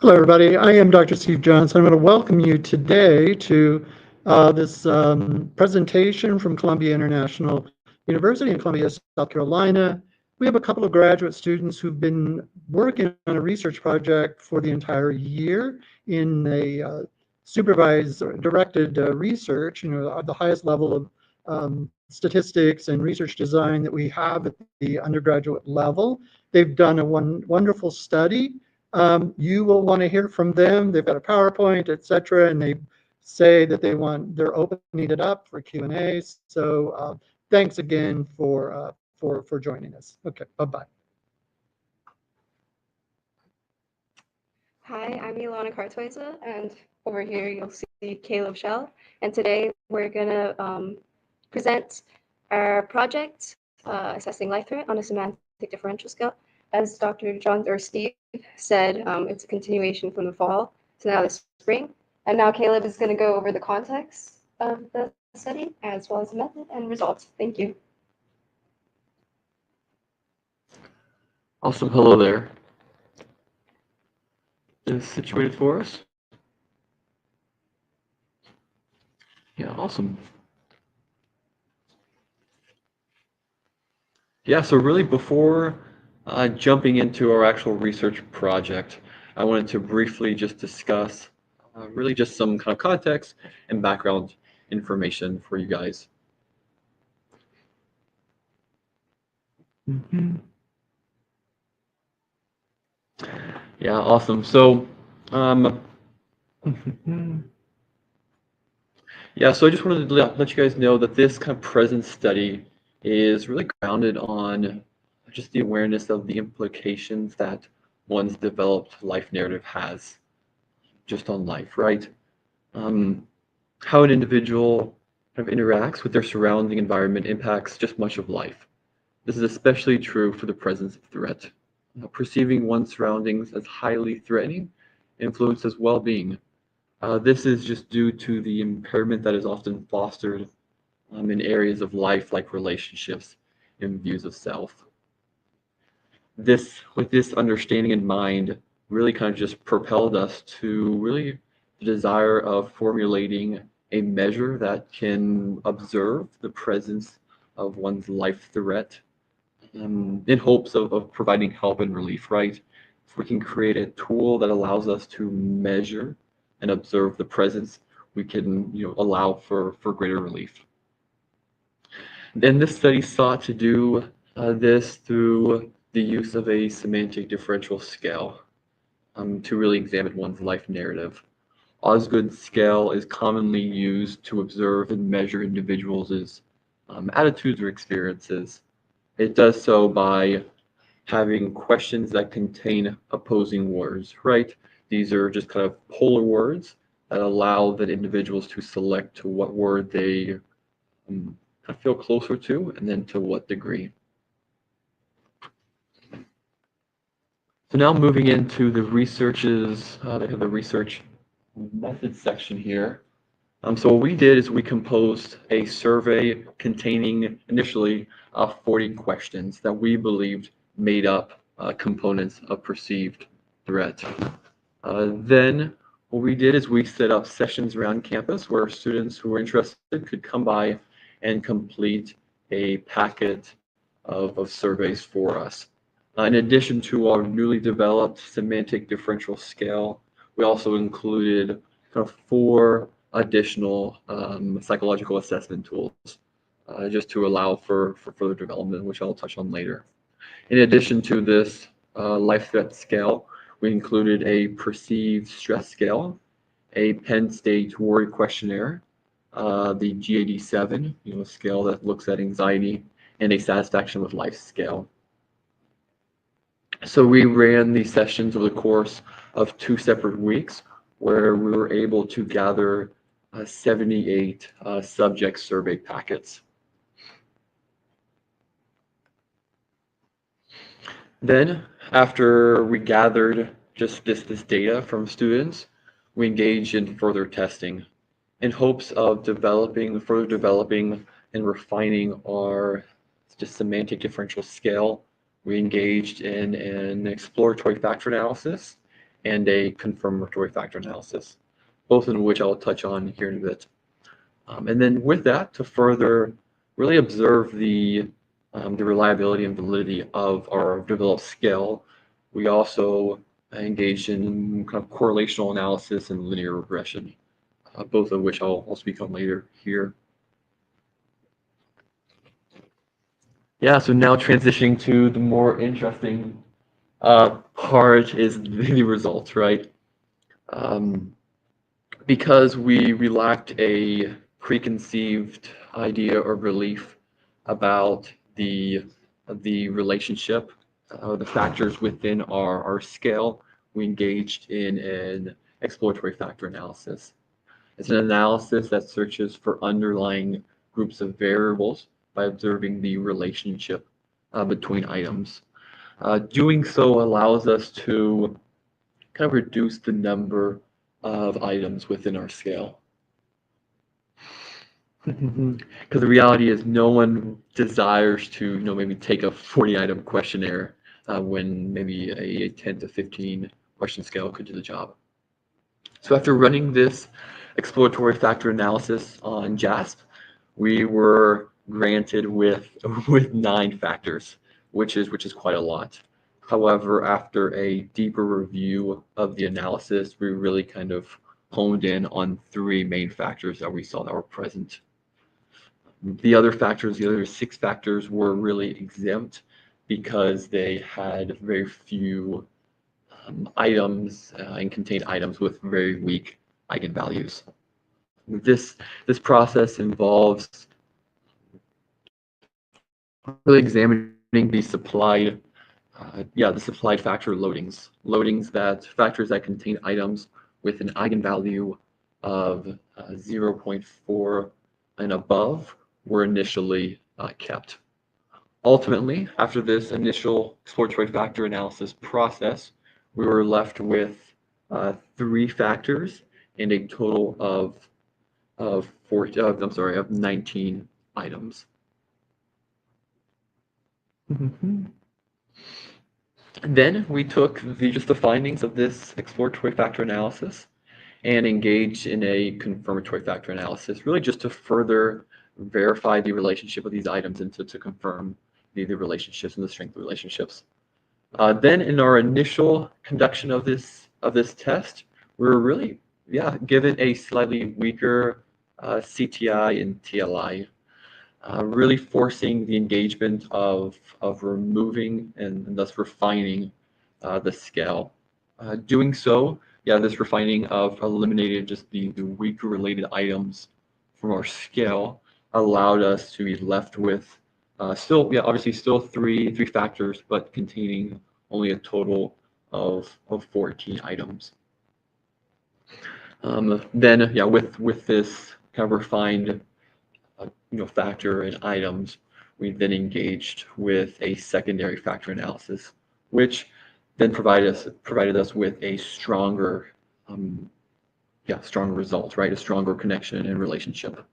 Hello, everybody. I am Dr. Steve Johnson. I'm going to welcome you today to this presentation from Columbia International University in Columbia, South Carolina. We have a couple of graduate students who've been working on a research project for the entire year in a supervised or directed research, at the highest level of statistics and research design that we have at the undergraduate level. They've done a wonderful study. You will want to hear from them. They've got a PowerPoint, etc., and they say that they're opening it up for Q&A. So thanks again for joining us. Okay, bye-bye. Hi, I'm Ilana Kartweiser, and over here you'll see Caleb Shell. And today we're gonna present our project assessing life threat on a semantic differential scale. As Dr. John or Steve said, it's a continuation from the fall to now the spring. And now Caleb is going to go over the context of the study as well as the method and results. Thank you. Awesome. Hello there. Is situated for us? Yeah, awesome. Yeah, so really before jumping into our actual research project, I wanted to briefly just discuss really just some kind of context and background information for you guys. Yeah, awesome. So, yeah, so I just wanted to let you guys know that this kind of present study is really grounded on just the awareness of the implications that one's developed life narrative has just on life, right? How an individual kind of interacts with their surrounding environment impacts just much of life. This is especially true for the presence of threat. Perceiving one's surroundings as highly threatening influences well-being. This is just due to the impairment that is often fostered in areas of life like relationships and views of self. With this understanding in mind, really kind of just propelled us to really the desire of formulating a measure that can observe the presence of one's life threat in hopes of providing help and relief, right? If we can create a tool that allows us to measure and observe the presence, we can allow for greater relief. And this study sought to do this through the use of a semantic differential scale to really examine one's life narrative. Osgood's scale is commonly used to observe and measure individuals' attitudes or experiences. It does so by having questions that contain opposing words, right? These are just kind of polar words that allow the individuals to select what word they feel closer to and then to what degree. So now moving into the researches, they have the research method section here. So what we did is we composed a survey containing initially 40 questions that we believed made up components of perceived threat. Then what we did is we set up sessions around campus where students who were interested could come by and complete a packet of surveys for us. In addition to our newly developed semantic differential scale, we also included kind of 4 additional psychological assessment tools just to allow for further development, which I'll touch on later. In addition to this life threat scale, we included a perceived stress scale, a Penn State worry questionnaire, the GAD-7, a scale that looks at anxiety, and a satisfaction with life scale. So we ran these sessions over the course of 2 separate weeks, where we were able to gather 78 subject survey packets. Then, after we gathered just this data from students, we engaged in further testing in hopes of further developing and refining our just semantic differential scale. We engaged in an exploratory factor analysis and a confirmatory factor analysis, both of which I'll touch on here in a bit. And then with that, to further really observe the reliability and validity of our developed scale, we also engaged in kind of correlational analysis and linear regression, both of which I'll speak on later here. Yeah, so now transitioning to the more interesting part is the results, right? Because we lacked a preconceived idea or belief about the relationship, the factors within our scale, we engaged in an exploratory factor analysis. It's an analysis that searches for underlying groups of variables by observing the relationship between items. Doing so allows us to kind of reduce the number of items within our scale. Because the reality is no one desires to, maybe take a 40-item questionnaire when maybe a 10 to 15 question scale could do the job. So after running this exploratory factor analysis on JASP, we were granted with 9 factors, which is quite a lot. However, after a deeper review of the analysis, we really kind of honed in on 3 main factors that we saw that were present. The other 6 factors were really exempt because they had very few items and contained items with very weak eigenvalues. This process involves really examining the supplied factor factors that contain items with an eigenvalue of 0.4 and above were initially kept. Ultimately, after this initial exploratory factor analysis process, we were left with 3 factors and a total of 19 items. Then we took just the findings of this exploratory factor analysis and engaged in a confirmatory factor analysis, really just to further verify the relationship of these items and to confirm the relationships and the strength of relationships. Then in our initial conduction of this test, we were really given a slightly weaker CTI and TLI, really forcing the engagement of removing and thus refining the scale. Doing so, this refining of eliminating just the weaker related items from our scale allowed us to be left with obviously still three factors, but containing only a total of 14 items. Then with this kind of refined factor and items, we then engaged with a secondary factor analysis, which then provided us with a stronger result, right? A stronger connection and relationship.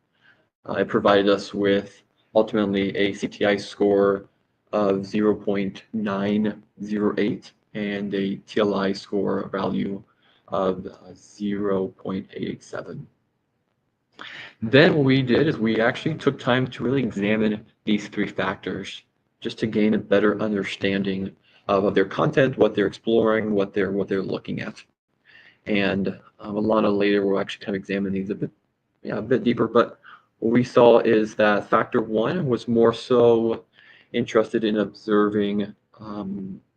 It provided us with ultimately a CTI score of 0.908 and a TLI score value of 0.887. Then what we did is we actually took time to really examine these 3 factors just to gain a better understanding of their content, what they're exploring, what they're looking at. And Alana later will actually kind of examine these a bit deeper, but what we saw is that factor 1 was more so interested in observing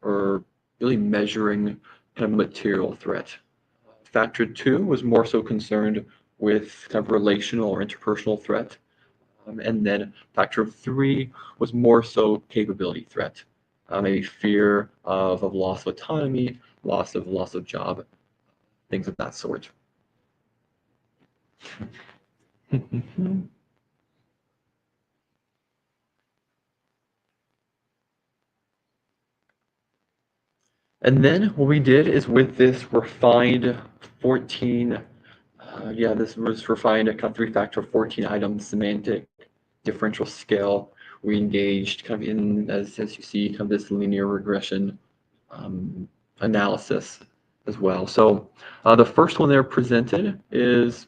or really measuring kind of material threat. Factor 2 was more so concerned with kind of relational or interpersonal threat. And then factor 3 was more so capability threat, maybe fear of loss of autonomy, loss of job, things of that sort. And then what we did is with this refined 14, this was refined a kind of 3-factor 14-item semantic differential scale. We engaged kind of in, as you see, kind of this linear regression analysis as well. So the first one there presented is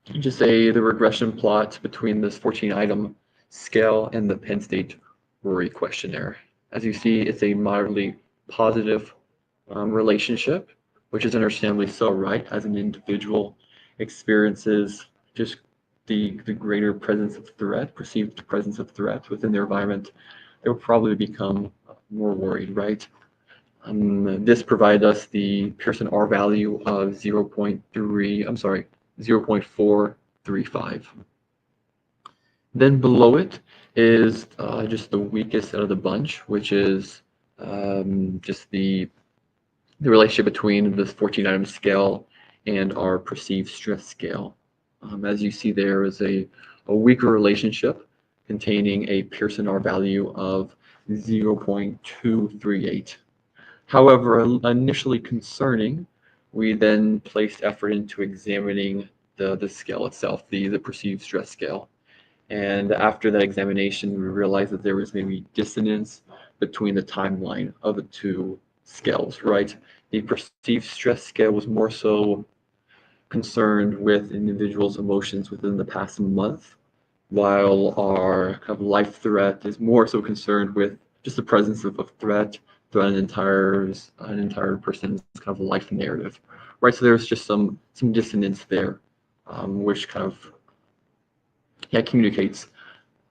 just the regression plot between this 14-item scale and the Penn State worry questionnaire. As you see, it's a moderately positive relationship, which is understandably so, right? As an individual experiences just the greater presence of threat, perceived presence of threat within their environment, they'll probably become more worried, right? This provided us the Pearson R value of 0.435. Then below it is just the weakest out of the bunch, which is just the relationship between this 14-item scale and our perceived stress scale. As you see, there is a weaker relationship containing a Pearson R value of 0.238. However, initially concerning, we then placed effort into examining the scale itself, the perceived stress scale. And after that examination, we realized that there was maybe dissonance between the timeline of the two scales, right? The perceived stress scale was more so concerned with individuals' emotions within the past month, while our kind of life threat is more so concerned with just the presence of threat throughout an entire person's kind of life narrative, right? So there's just some dissonance there, which kind of communicates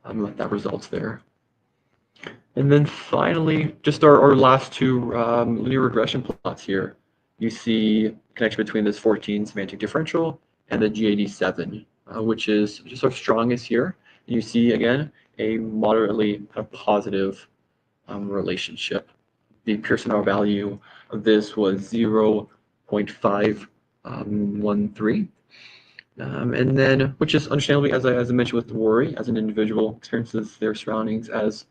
that results there. And then finally, just our last two linear regression plots here. You see connection between this 14 semantic differential and the GAD7, which is just our strongest here. And you see, again, a moderately kind of positive relationship. The Pearson R value of this was 0.513. And then, which is understandably, as I mentioned with the worry, as an individual experiences their surroundings as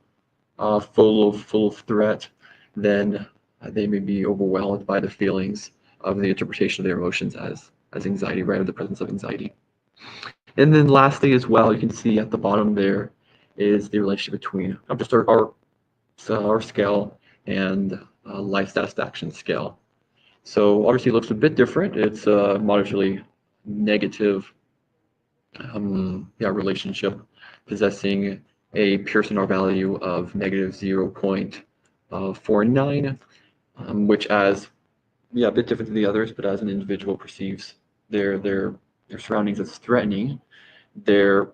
full of threat, then they may be overwhelmed by the feelings of the interpretation of their emotions as anxiety, right, or the presence of anxiety. And then lastly as well, you can see at the bottom there is the relationship between just our scale and life satisfaction scale. So obviously it looks a bit different. It's a moderately negative relationship possessing a Pearson R value of negative 0.49, which as a bit different than the others, but as an individual perceives their surroundings as threatening, they're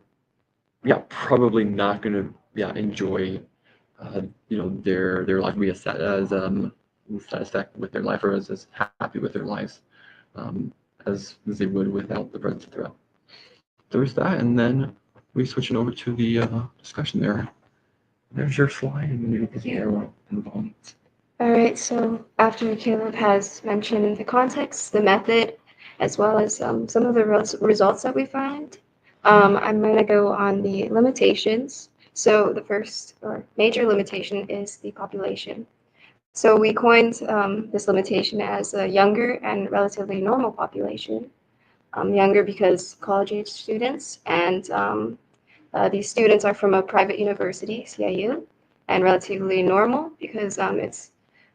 probably not going to enjoy their life, be as satisfied with their life, or as happy with their lives as they would without the presence of threat. There's that, and then we switching over to the discussion there. There's your slide, and you can involve. All right, so after Caleb has mentioned the context, the method, as well as some of the results that we find, I'm going to go on the limitations. So the first or major limitation is the population. So we coined this limitation as a younger and relatively normal population. Younger because college-age students, and these students are from a private university, CIU, and relatively normal because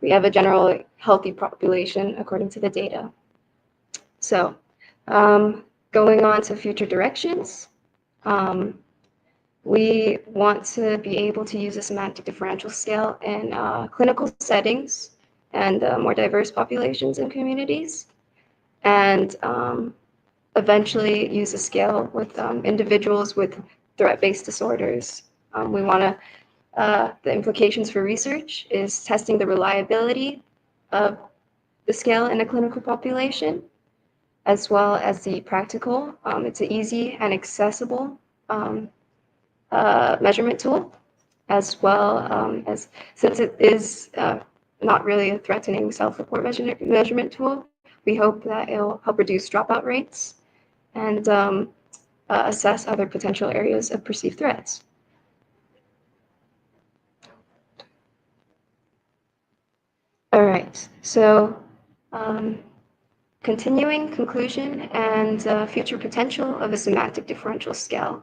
we have a general healthy population according to the data. So going on to future directions, we want to be able to use a semantic differential scale in clinical settings and more diverse populations and communities, and eventually use a scale with individuals with threat-based disorders. We want to, the implications for research is testing the reliability of the scale in a clinical population, as well as the practical. It's an easy and accessible measurement tool, as well as, since it is not really a threatening self-report measurement tool, we hope that it'll help reduce dropout rates and assess other potential areas of perceived threats. All right, so continuing conclusion and future potential of a semantic differential scale.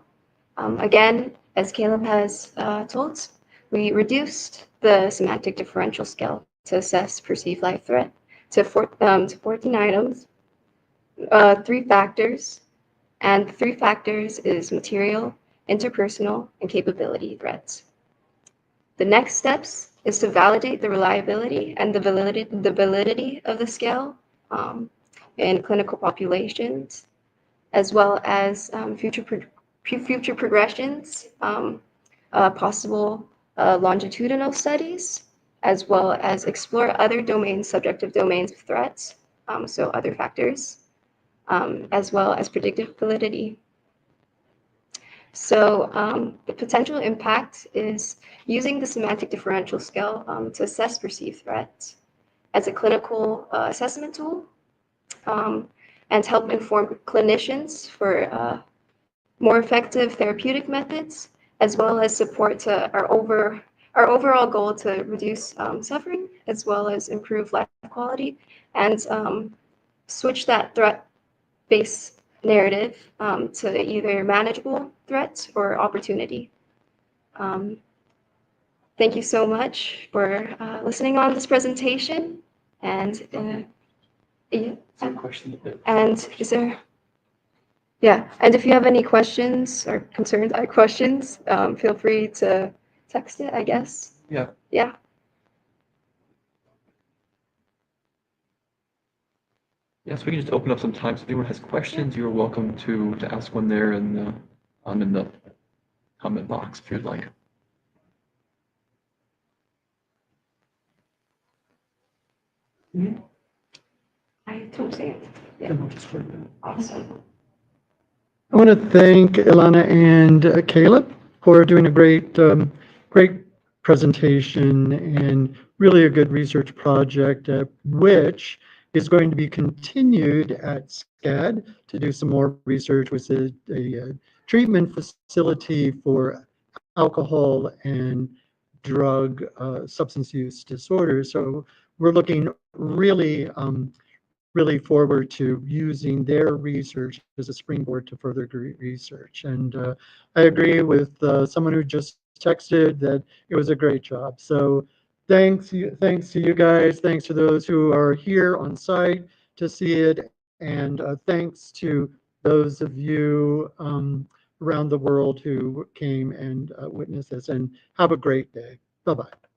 Again, as Caleb has told, we reduced the semantic differential scale to assess perceived life threat to 14 items, 3 factors, and the 3 factors is material, interpersonal, and capability threats. The next steps is to validate the reliability and the validity of the scale in clinical populations, as well as future progressions, possible longitudinal studies, as well as explore other domains, subjective domains of threats, so other factors, as well as predictive validity. So the potential impact is using the semantic differential scale to assess perceived threats as a clinical assessment tool, and help inform clinicians for more effective therapeutic methods, as well as support to our overall goal to reduce suffering, as well as improve life quality, and switch that threat-based narrative to either manageable threats or opportunity. Thank you so much for listening on this presentation. And yeah, Some questions there. and is there? Yeah, and if you have any questions or concerns, questions, feel free to text it, I guess. Yeah. Yeah. Yes, we can just open up some time. So if anyone has questions, you're welcome to ask one there in the comment box if you'd like. I don't see it. Yeah. Awesome. I want to thank Ilana and Caleb for doing a great presentation and really a good research project, which is going to be continued at SCAD to do some more research with a treatment facility for alcohol and drug substance use disorders. So we're looking really forward to using their research as a springboard to further research. And I agree with someone who just texted that it was a great job. So thanks to you guys. Thanks to those who are here on site to see it. And thanks to those of you around the world who came and witnessed this. And have a great day. Bye-bye.